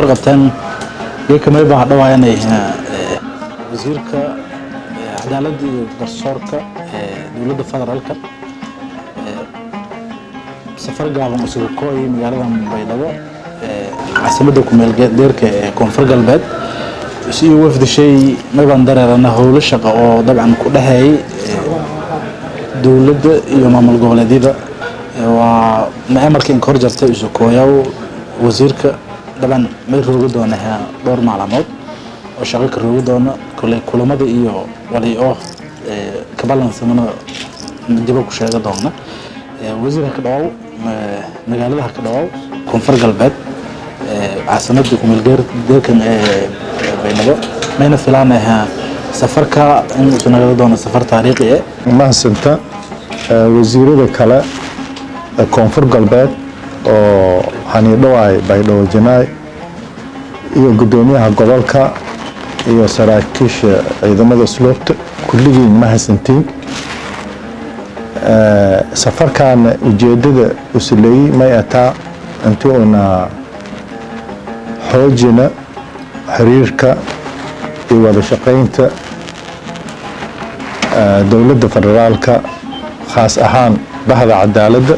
warqabtan kamay baa dhawaanay wasiirka cadaaladda iyo garsoorka dowladda federaalka safar gaaban u soo kooyay magaalada Baydhabo caasimadda ku meel deerka koonfur galbeed si wafdi shay ma baan dareerana howlo shaqo oo dabcan ku dhahay dowladda iyo maamul goboleedyada waa maamarkii kor jartay isu kooyaw wasiirka طبعا ما يروق دونها دور معلومات وشغل كروق دونا كل ماذا إياه ولا إياه كبلان سمنا جبوا كشيء دونا وزير هكذا مجال هكذا كونفرق البلد عاصمة دكم الجير دكان بينما ما ينفلانها سفر كا إن سنجد دونا سفر تاريخي ما سنتا وزير ذكلا كونفرق البلد oo hani dhawaay Baydhabo Janaay iyo gudoomiyaha gobolka iyo saraakiisha ciidamada sloobta kulligiin ma hasantiin safarkan ujeedada usulay ma ataa intuuna xoojina xiriirka iyo wada shaqeynta dowladda federaalka khaas ahaan bahda cadaaladda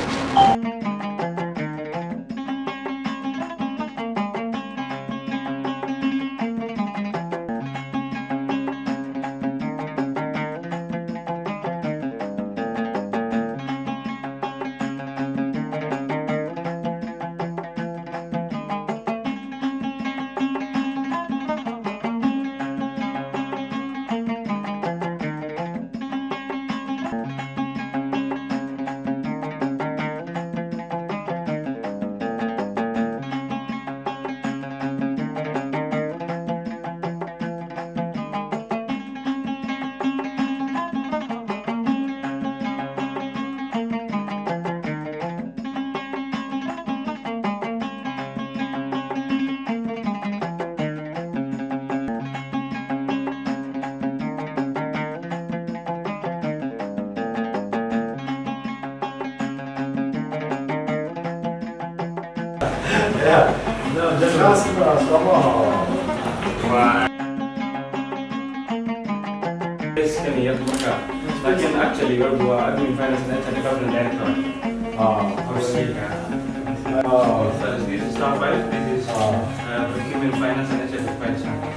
لكن actually هو admin finance and development director. This is not by this is procurement finance and finance.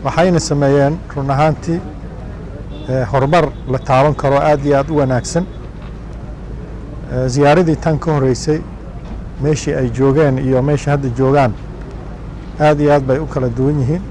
waxayna sameeyeen run ahaantii horumar la taaban karo aad iyo aad u wanaagsan ziyaaradii tan ka horeysay meeshii ay joogeen iyo meeshii hadda joogaan aad iyo aad bay u kala duwan yihiin